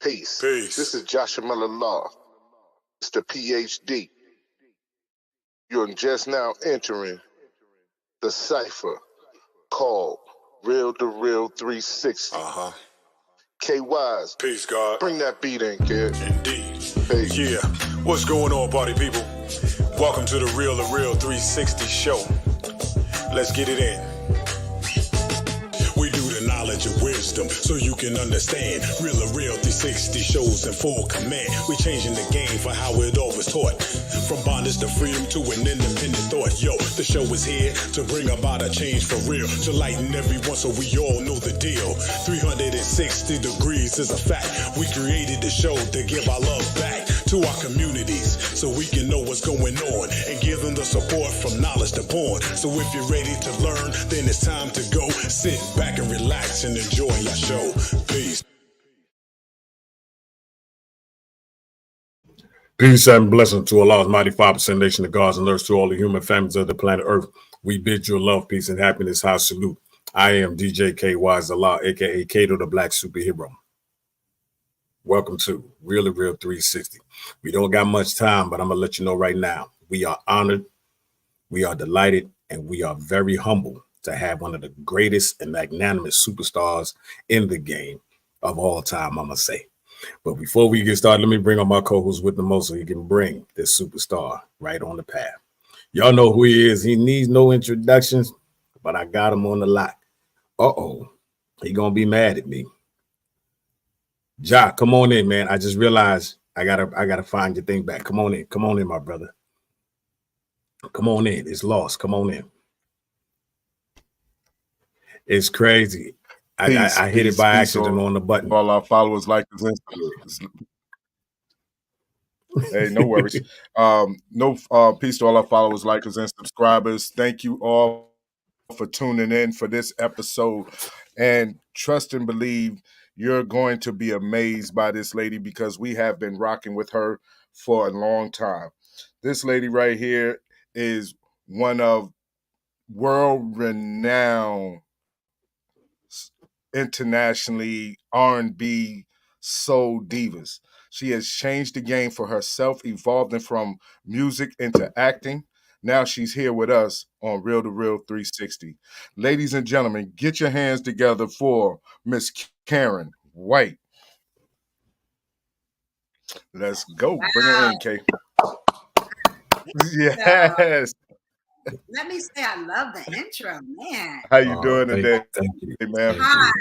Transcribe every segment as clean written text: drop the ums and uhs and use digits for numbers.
Peace. Peace. This is Joshua Miller Law, Mr. PhD. You're just now entering the cipher called Real2reel360. KYs. Peace, God. Bring that beat in, kid. Indeed. Peace. Yeah. What's going on, party people? Welcome to the Real2reel360 show. Let's get it in. We do the knowledge of wisdom so you can understand. Real2reel360 shows in full command. We changing the game for how it all was taught. From bondage to freedom to an independent thought. Yo, the show is here to bring about a change for real. To lighten everyone so we all know the deal. 360 degrees is a fact. We created the show to give our love back to our communities so we can know what's going on and give them the support from knowledge to born. So if you're ready to learn, then it's time to go. Sit back and relax and enjoy our show. Peace. Peace and blessings to Allah's mighty 5% nation of gods and earth, to all the human families of the planet Earth. We bid you love, peace, and happiness. High salute. I am DJ KY's Allah, aka Kato the Black Superhero. Welcome to Real2reel360. We don't got much time, but I'm gonna let you know right now. We are honored, we are delighted, and we are very humble to have one of the greatest and magnanimous superstars in the game of all time, I'm gonna say. But before we get started, let me bring on my co-host with the most so he can bring this superstar right on the path. Y'all know who he is. He needs no introductions, but I got him on the lock. Uh-oh, he gonna be mad at me. Ja, come on in, man. I just realized I gotta find your thing back. Come on in, my brother. Come on in. It's lost. Come on in. It's crazy. I hit it by accident on the button. All our followers like this. Hey, no worries. Peace to all our followers, likers, and subscribers. Thank you all for tuning in for this episode. And trust and believe you're going to be amazed by this lady because we have been rocking with her for a long time. This lady right here is one of world-renowned internationally R&B soul divas. She has changed the game for herself, evolving from music into acting. Now she's here with us on Real2reel360. Ladies and gentlemen, get your hands together for Miss Karyn White. Let's go. Wow. Bring her in, Kay. Yes. Let me say I love the intro, man. How you doing today? Thank you, man. Hi,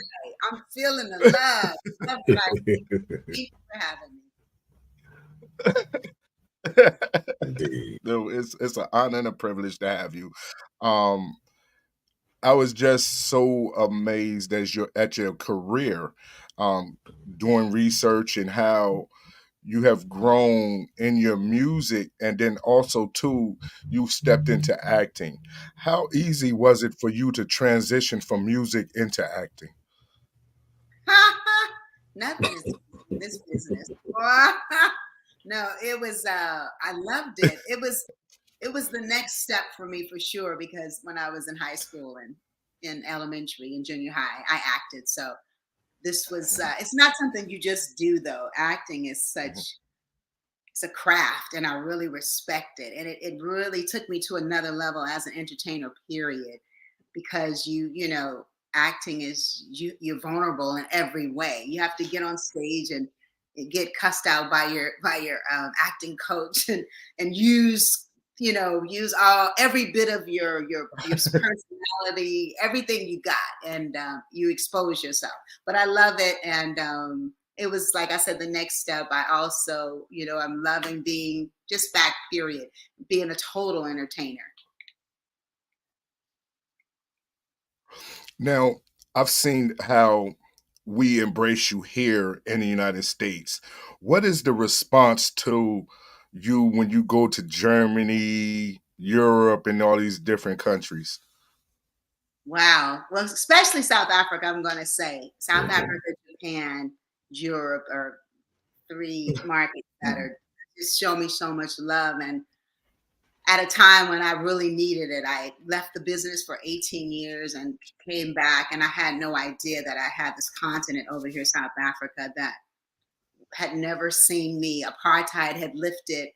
I'm feeling the love. Love that Thank you for having me. Dude, it's an honor and a privilege to have you. I was just so amazed at your career, doing research and how you have grown in your music, and then also too, you stepped into acting. How easy was it for you to transition from music into acting? Nothing is in this business. No, it was I loved it. It was the next step for me for sure, because when I was in high school and in elementary and junior high, I acted. So this was it's not something you just do though. Acting is it's a craft, and I really respect it. And it really took me to another level as an entertainer, period, because you know, acting is you're vulnerable in every way. You have to get on stage and get cussed out by your acting coach and use every bit of your personality, everything you got, and you expose yourself. But I love it, and it was, like I said, the next step. I also, I'm loving being just back, period, being a total entertainer. Now, I've seen how we embrace you here in the United States. What is the response to you when you go to Germany, Europe, and all these different countries? Wow. Well, especially South Africa, I'm going to say. South Africa, Japan, Europe are three markets that are just show me so much love. And at a time when I really needed it, I left the business for 18 years and came back, and I had no idea that I had this continent over here, South Africa, that had never seen me. Apartheid had lifted,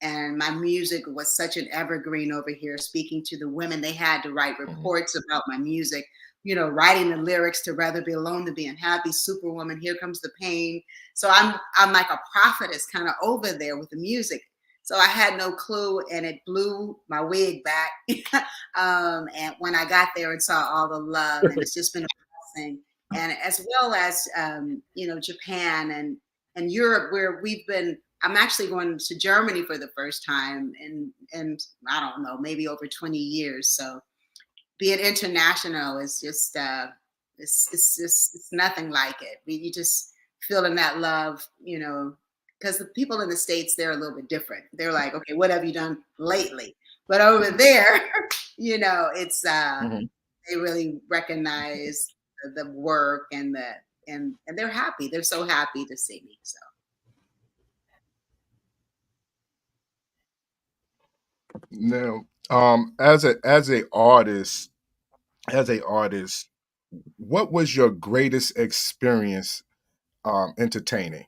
and my music was such an evergreen over here, speaking to the women. They had to write reports about my music, writing the lyrics to Rather Be Alone Than Be Unhappy, Superwoman, Here Comes the Pain. So I'm like a prophetess kind of over there with the music. So I had no clue, and it blew my wig back. And when I got there and saw all the love, and it's just been a blessing. And as well as Japan and Europe, where I'm actually going to Germany for the first time in I don't know, maybe over 20 years. So being international is just it's nothing like it. You just feeling that love, because the people in the States, they're a little bit different. They're like, okay, what have you done lately? But over there, it's they really recognize the work and they're happy. They're so happy to see me. So Now, as a artist, what was your greatest experience entertaining?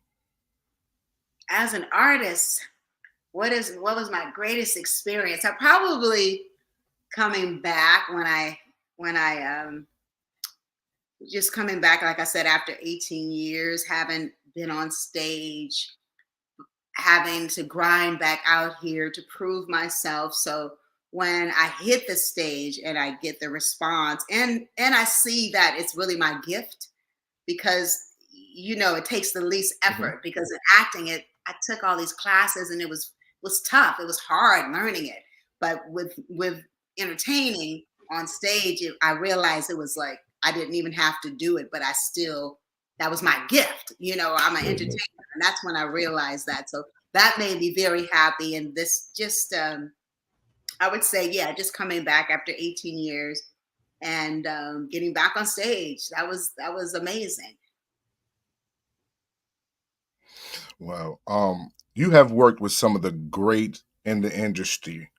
as an artist, what was my greatest experience? I probably coming back when I just coming back, like I said, after 18 years, having been on stage, having to grind back out here to prove myself. So when I hit the stage and I get the response, and I see that it's really my gift, because it takes the least effort, because in acting, I took all these classes, and it was tough. It was hard learning it. But with entertaining on stage, I realized it was like I didn't even have to do it, but that was my gift. I'm an entertainer, and that's when I realized that. So that made me very happy. And this just, I would say, yeah, just coming back after 18 years and getting back on stage, that was amazing. Wow. You have worked with some of the great in the industry,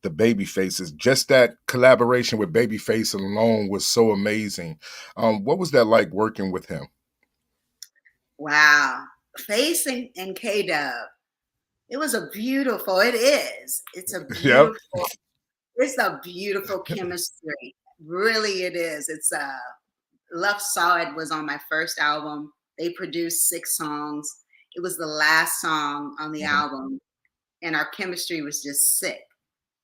the Babyfaces. Just that collaboration with Babyface alone was so amazing. What was that like working with him? Wow. Facing and K-Dub. It is. Yep. It's a beautiful chemistry. Really, it is. It's Love Saw It was on my first album. They produced 6 songs. It was the last song on the album, and our chemistry was just sick.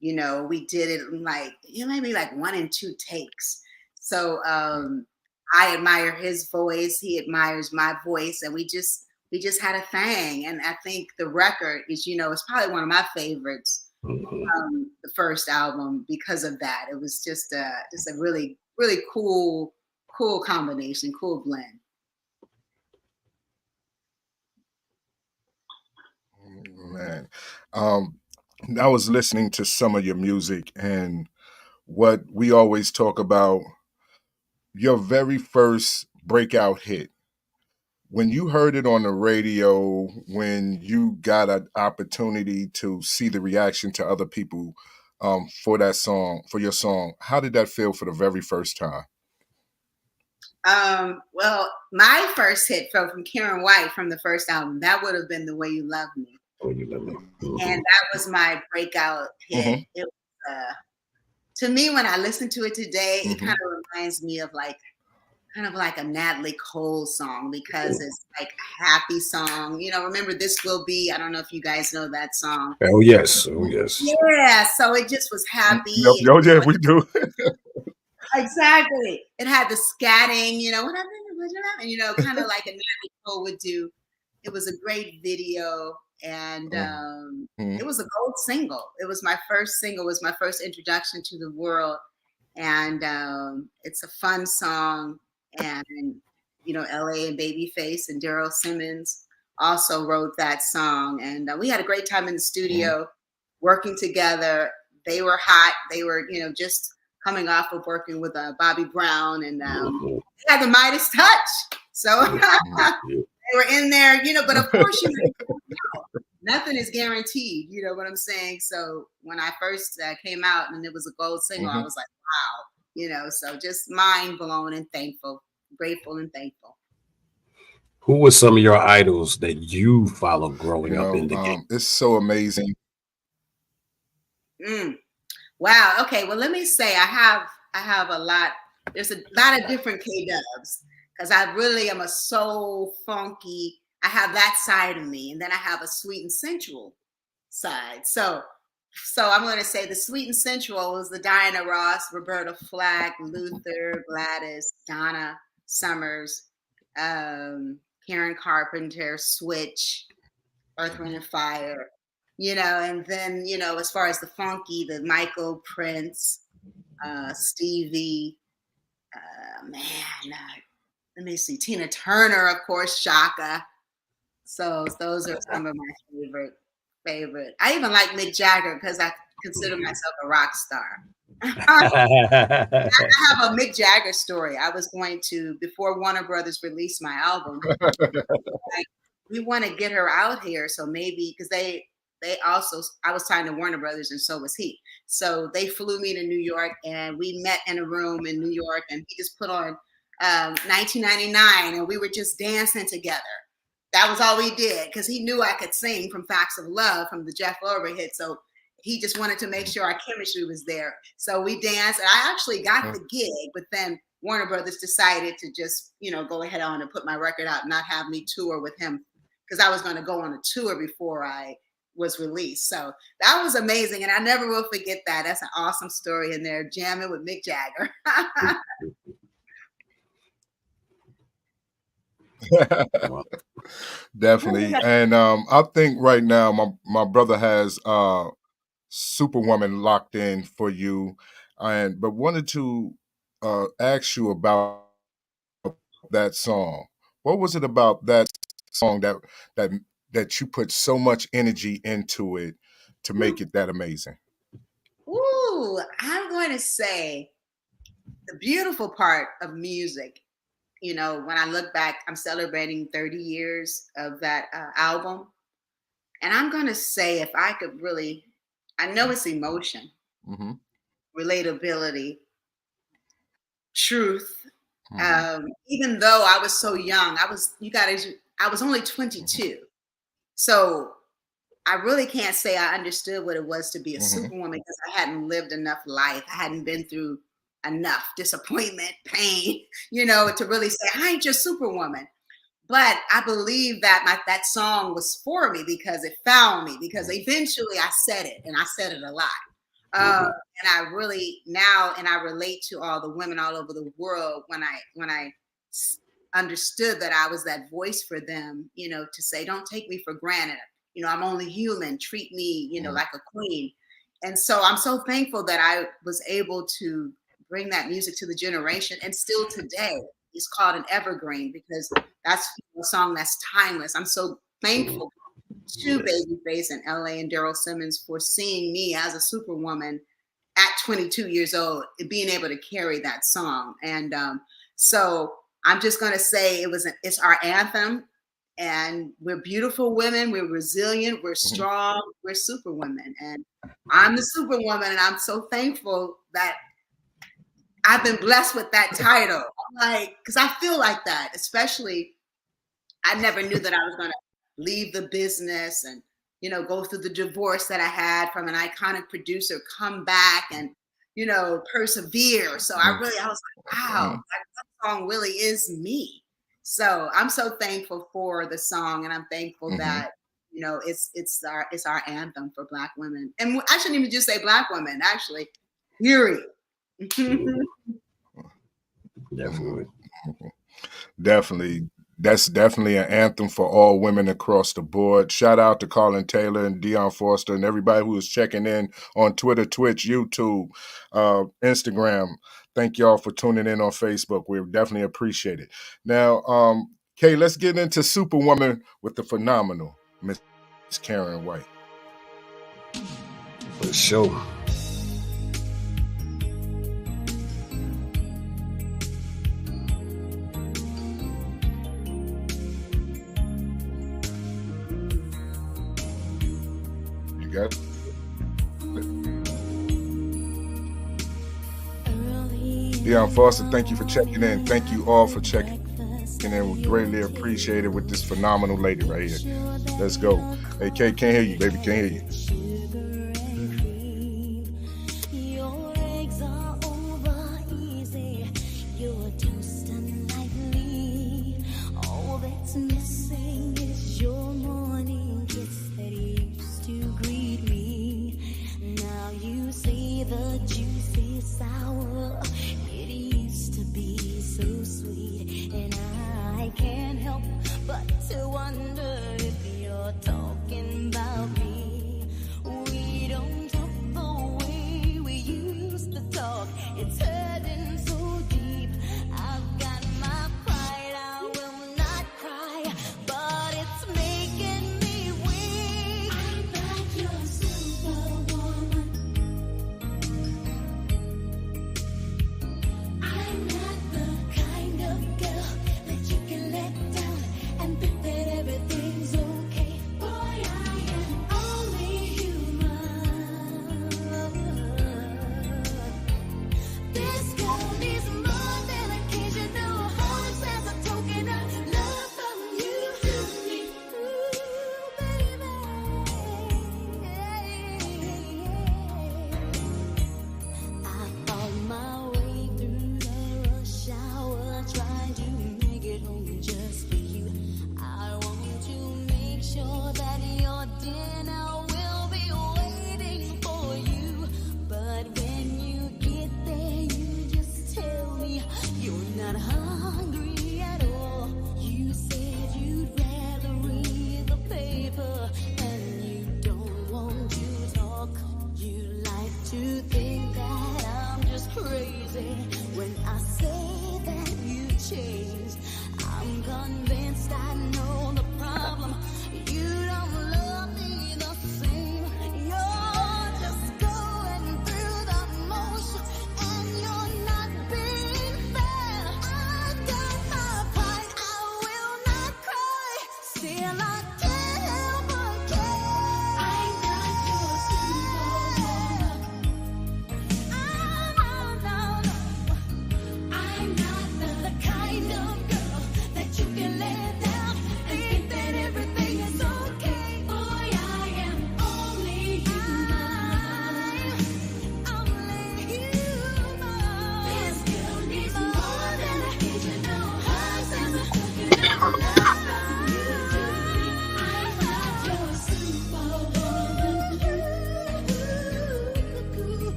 We did it in like, maybe like 1 and 2 takes. So I admire his voice. He admires my voice, and we just had a thing. And I think the record is, it's probably one of my favorites. The first album, because of that. It was just a really, really cool combination, cool blend. Man. I was listening to some of your music, and what we always talk about, your very first breakout hit. When you heard it on the radio, when you got an opportunity to see the reaction to other people for that song, for your song, how did that feel for the very first time? Well, my first hit from Karyn White from the first album, that would have been The Way You Love Me. Oh, you love me. And that was my breakout hit. It was, to me, when I listen to it today, it kind of reminds me of like a Natalie Cole song, because it's like a happy song. Remember This Will Be? I don't know if you guys know that song. Oh yes, oh yes. Yeah, so it just was happy. Yep. Oh yeah, we do. Exactly. It had the scatting, kind of like a Natalie Cole would do. It was a great video, and it was a gold single. It was my first single. It was my first introduction to the world, and it's a fun song. And LA and Babyface and Daryl Simmons also wrote that song, and we had a great time in the studio working together. They were hot. They were just coming off of working with Bobby Brown, and they had the Midas touch. So they were in there, but of course, nothing is guaranteed. You know what I'm saying? So when I first came out and it was a gold single, I was like, wow, so just mind blown and thankful, grateful and thankful. Who were some of your idols that you followed growing You up in know, the game? it's so amazing. Wow. Okay. Well, let me say I have a lot. There's a lot of different K-dubs because I really am a soul funky. I have that side of me, and then I have a sweet and sensual side. So I'm going to say the sweet and sensual was the Diana Ross, Roberta Flack, Luther, Gladys, Donna Summers, Karen Carpenter, Switch, Earth, Wind and Fire, and then, as far as the funky, the Michael, Prince, Stevie, let me see, Tina Turner, of course, Shaka. So those are some of my favorite. I even like Mick Jagger because I consider myself a rock star. I have a Mick Jagger story. I was going to, before Warner Brothers released my album, like, we want to get her out here. So maybe, because they also, I was signed to Warner Brothers and so was he. So they flew me to New York and we met in a room in New York and he just put on 1999 and we were just dancing together. That was all we did because he knew I could sing from Facts of Love from the Jeff Lorber hit. So he just wanted to make sure our chemistry was there. So we danced and I actually got the gig, but then Warner Brothers decided to just, go ahead on and put my record out and not have me tour with him because I was going to go on a tour before I was released. So that was amazing. And I never will forget that. That's an awesome story in there, jamming with Mick Jagger. Definitely. And I think right now my brother has Superwoman locked in for you, but wanted to ask you about that song. What was it about that song that you put so much energy into it to make it that amazing? Ooh, I'm going to say the beautiful part of music. When I look back, I'm celebrating 30 years of that album. And I'm going to say, if I could really, I know it's emotion, relatability, truth. Even though I was so young, I was only 22. So I really can't say I understood what it was to be a superwoman because I hadn't lived enough life. I hadn't been through enough disappointment, pain, to really say, I ain't your superwoman. But I believe that that song was for me because it found me, because eventually I said it, and I said it a lot. And I really and I relate to all the women all over the world when I understood that I was that voice for them, to say, don't take me for granted. I'm only human. Treat me, like a queen. And so I'm so thankful that I was able to bring that music to the generation. And still today, it's called an evergreen because that's a song that's timeless. I'm so thankful to Babyface and LA and Daryl Simmons for seeing me as a superwoman at 22 years old, being able to carry that song. And so I'm just going to say it's our anthem. And we're beautiful women. We're resilient. We're strong. We're superwomen. And I'm the superwoman. And I'm so thankful that I've been blessed with that title. Because I feel like that, especially I never knew that I was going to leave the business and, go through the divorce that I had from an iconic producer, come back and, persevere. So I was like, wow, that song really is me. So I'm so thankful for the song, and I'm thankful that it's our anthem for Black women, and I shouldn't even just say Black women, actually, period. Definitely. That's definitely an anthem for all women across the board. Shout out to Colin Taylor and Dion Foster and everybody who is checking in on Twitter, Twitch, YouTube, Instagram. Thank y'all for tuning in on Facebook. We definitely appreciate it. Now, Kay, let's get into Superwoman with the phenomenal Miss Karyn White. For sure. You got it? Dion Foster, thank you for checking in. Thank you all for checking checking in. We greatly appreciate it with this phenomenal lady right here. Let's go. Hey, Kay, can't hear you, baby. Can't hear you.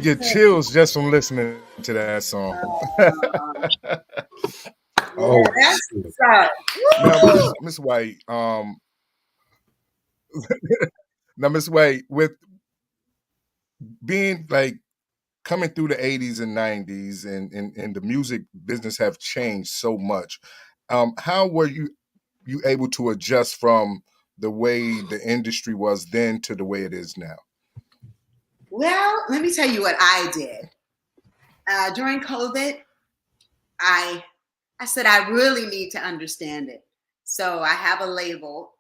get chills just from listening to that song. Oh, that's shit. so. Now, Miss White, with being like coming through the 80s and 90s and the music business have changed so much. How were you able to adjust from the way the industry was then to the way it is now? Well, let me tell you what I did. During COVID, I said I really need to understand it. So I have a label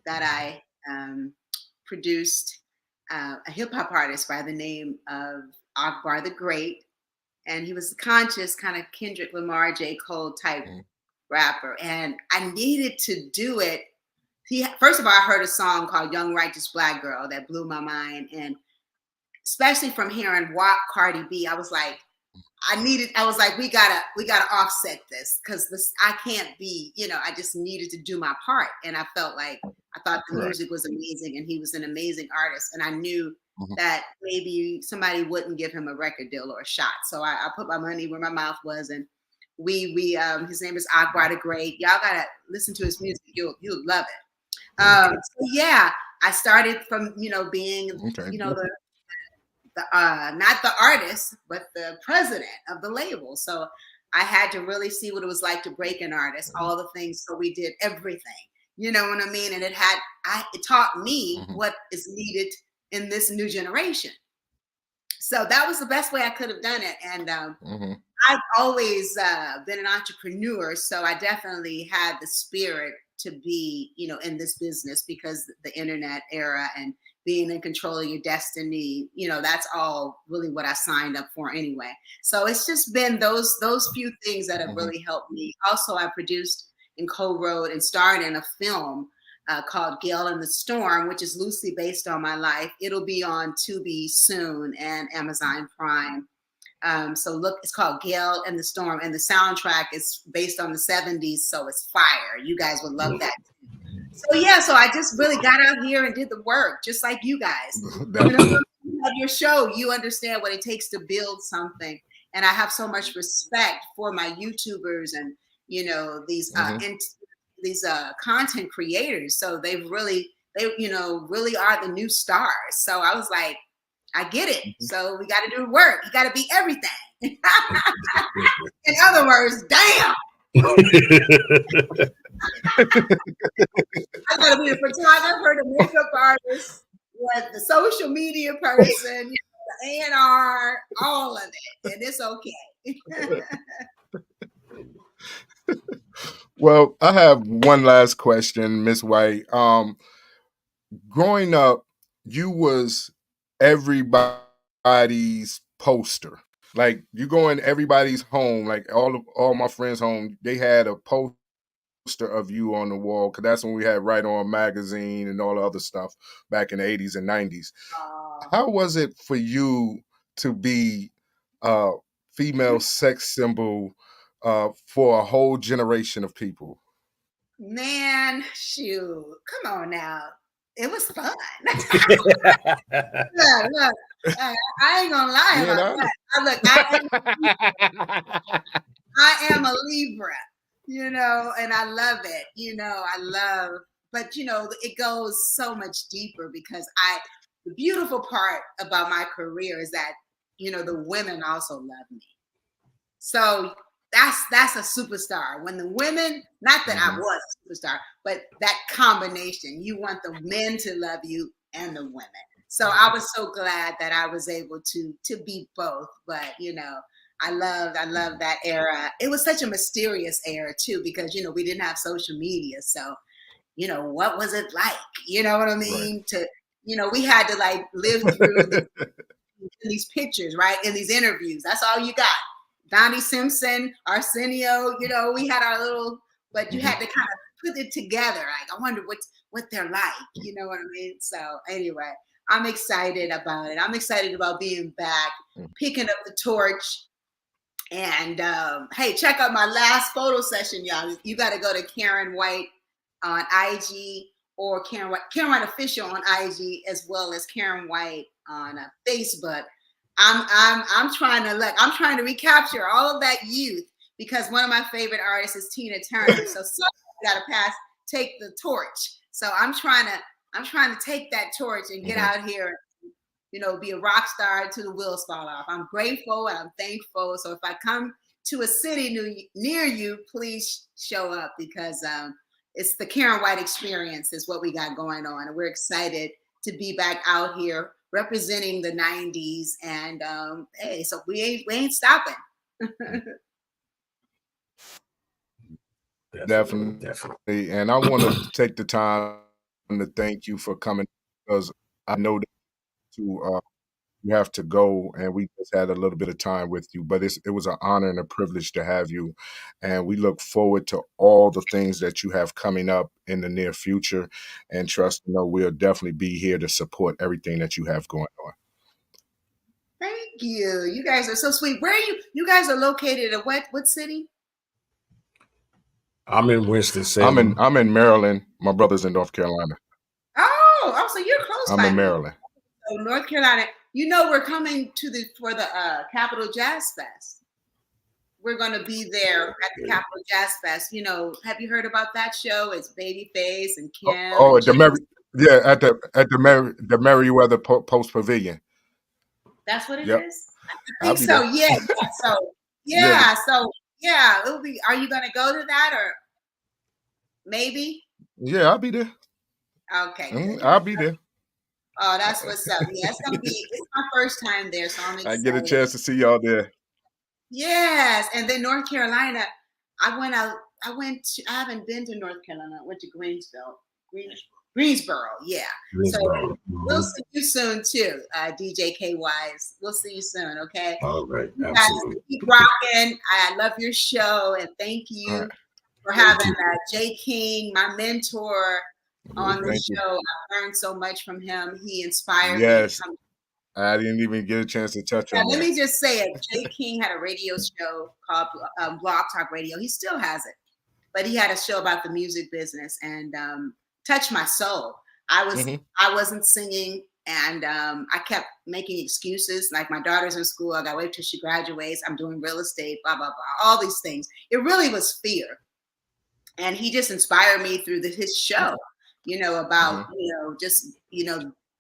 that I produced, a hip hop artist by the name of Akbar the Great, and he was a conscious kind of Kendrick Lamar, J. Cole type rapper, and I needed to do it. First of all, I heard a song called "Young Righteous Black Girl" that blew my mind, and especially from hearing WAP, Cardi B, I was like, we gotta offset this, because I can't be, I just needed to do my part. And I felt like, I thought the music was amazing and he was an amazing artist. And I knew that maybe somebody wouldn't give him a record deal or a shot. So I put my money where my mouth was, and his name is Akbar the Great. Y'all gotta listen to his music. You'll love it. So yeah, I started from, being, not the artist, but the president of the label. So I had to really see what it was like to break an artist, all the things. So we did everything, you know what I mean? And it taught me what is needed in this new generation. So that was the best way I could have done it. And I've always been an entrepreneur. So I definitely had the spirit to be, in this business, because the internet era and being in control of your destiny, that's all really what I signed up for anyway. So it's just been those few things that have really helped me. Also, I produced and co-wrote and starred in a film called Gale in the Storm, which is loosely based on my life. It'll be on Tubi soon and Amazon Prime. So look, it's called Gale in the Storm, and the soundtrack is based on the 70s, so it's fire. You guys would love that. So yeah, so I just really got out here and did the work, just like you guys. You have your show, you understand what it takes to build something, and I have so much respect for my YouTubers and these content creators. So they really are the new stars. So I was like, I get it. So we got to do the work. You got to be everything. In other words, damn. I got to be a photographer, the makeup artist, the social media person, the A&R, all of it, and it's okay. Well, I have one last question, Miss White. Growing up, you was everybody's poster. Like, you go in everybody's home, like all my friends' home, they had a poster of you on the wall, because that's when we had Right On magazine and all the other stuff back in the 80s and 90s. How was it for you to be a female sex symbol for a whole generation of people? Man, shoot, come on now. It was fun. Look, I ain't gonna lie about that. I am a Libra, and I love it. But it goes so much deeper, because the beautiful part about my career is that, the women also love me. So that's a superstar. When the women, not that I was a superstar, but that combination, you want the men to love you and the women. So I was so glad that I was able to be both. But I love that era. It was such a mysterious era too, because we didn't have social media. So what was it like? You know what I mean? Right. We had to like live through these pictures, right? In these interviews. That's all you got. Donnie Simpson, Arsenio, we had our little, but you had to kind of put it together. Like, I wonder what they're like, you know what I mean? So anyway, I'm excited about it. I'm excited about being back, picking up the torch. And hey, check out my last photo session, y'all. You got to go to Karyn White on IG, or Karyn White Official on IG, as well as Karyn White on Facebook. I'm trying to recapture all of that youth because one of my favorite artists is Tina Turner. So somebody's got to take the torch. So I'm trying to take that torch and get out here, be a rock star till the wheels fall off. I'm grateful and I'm thankful. So if I come to a city near you, please show up because it's the Karyn White experience is what we got going on. And we're excited to be back out here representing the 90s. And hey, so we ain't stopping. Definitely. And I want to take the time to thank you for coming because I know that you have to go and we just had a little bit of time with you, but it was an honor and a privilege to have you. And we look forward to all the things that you have coming up in the near future. And trust, we'll definitely be here to support everything that you have going on. Thank you. You guys are so sweet. Where are you? You guys are located at what city? I'm in Winston-Salem. I'm in Maryland. My brother's in North Carolina. Oh, so you're close. I'm in Maryland. So North Carolina. We're coming for the Capitol Jazz Fest. We're going to be there at the Capitol Jazz Fest. Have you heard about that show? It's Babyface and Kim. Oh, at the Merriweather Post Pavilion. That's what it is. I think so. Yeah. So it'll be. Are you going to go to that or maybe? Yeah, I'll be there. Okay. I'll be there. Oh, that's what's up. Yeah, it's my first time there, so I'm excited. I get a chance to see y'all there. Yes, and then North Carolina, I haven't been to North Carolina. I went to Greensboro. Yeah. Greensboro. So we'll see you soon too, DJ KYs. We'll see you soon, okay? All right, you absolutely. Guys keep rocking. I love your show, and thank you for having Jay King, my mentor, on the show. I learned so much from him. He inspired me. Yes. I didn't even get a chance to touch on that. Let me just say it. Jay King had a radio show called Blog Talk Radio. He still has it. But he had a show about the music business and touched my soul. I wasn't singing and I kept making excuses. Like my daughter's in school. I got to wait till she graduates. I'm doing real estate, blah, blah, blah. All these things. It really was fear. And he just inspired me through his show. About, just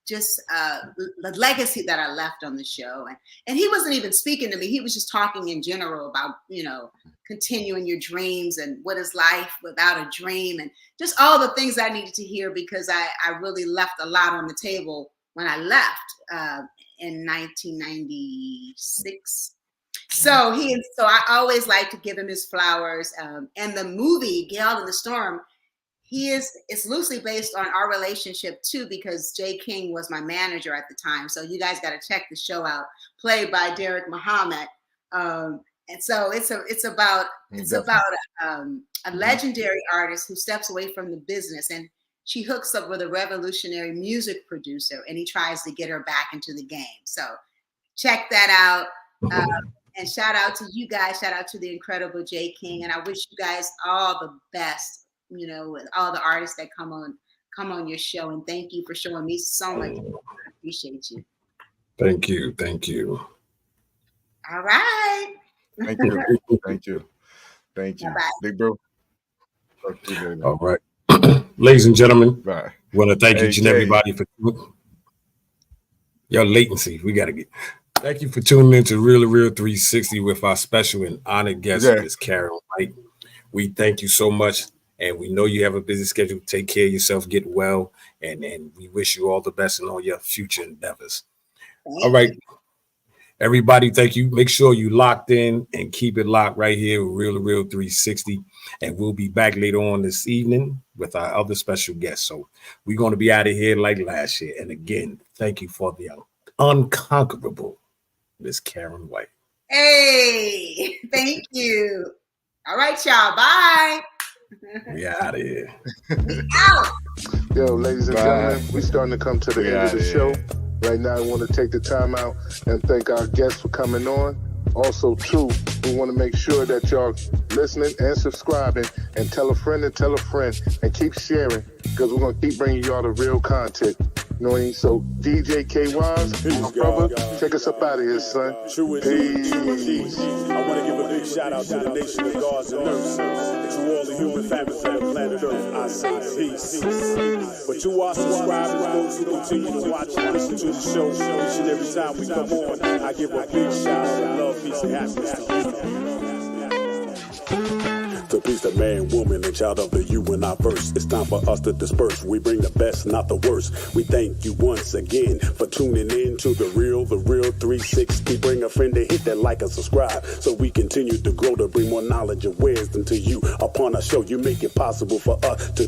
the legacy that I left on the show. And he wasn't even speaking to me. He was just talking in general about, continuing your dreams and what is life without a dream and just all the things I needed to hear because I really left a lot on the table when I left in 1996. So I always like to give him his flowers. And the movie, Gale in the Storm, it's loosely based on our relationship too, because Jay King was my manager at the time. So you guys got to check the show out, played by Derek Muhammad. And so it's about a legendary artist who steps away from the business and she hooks up with a revolutionary music producer and he tries to get her back into the game. So check that out. And shout out to you guys. Shout out to the incredible Jay King. And I wish you guys all the best, with all the artists that come on your show. And thank you for showing me so much. I appreciate you. Thank you. Thank you. All right. Thank you. Thank you. Thank you. Bye-bye. Big bro. All right. Ladies and gentlemen, bye. I want to thank each and everybody for your latency. We got to get. Thank you for tuning in to Real2reel360 with our special and honored guest, Ms. Karyn White. We thank you so much. And we know you have a busy schedule. Take care of yourself, get well, and we wish you all the best in all your future endeavors. All right. Everybody, thank you. Make sure you locked in and keep it locked right here with Real2reel360. And we'll be back later on this evening with our other special guests. So we're going to be out of here like last year. And again, thank you for the unconquerable Miss Karyn White. Hey, thank you. All right, y'all. Bye. We out of here. We out. Yo, ladies and gentlemen, we're starting to come to the end of the show. Right now, I want to take the time out and thank our guests for coming on. Also, too, we want to make sure that y'all listening and subscribing and tell a friend and keep sharing because we're going to keep bringing y'all the real content. You know what I mean? So DJ K-Wise, my brother, take us up out of here, son. True indeed, true indeed. I want to give a big shout out to the nation of gods and earth. To all the human families of the planet Earth, I say peace. But to our subscribers, those who continue to watch and listen to the show each and every time we come on, I give a big shout out of love, peace, and happiness to you. To peace, the man, woman, and child of the you and I verse. It's time for us to disperse. We bring the best, not the worst. We thank you once again for tuning in to the Real 360. Bring a friend to hit that like and subscribe so we continue to grow to bring more knowledge and wisdom to you. Upon our show, you make it possible for us to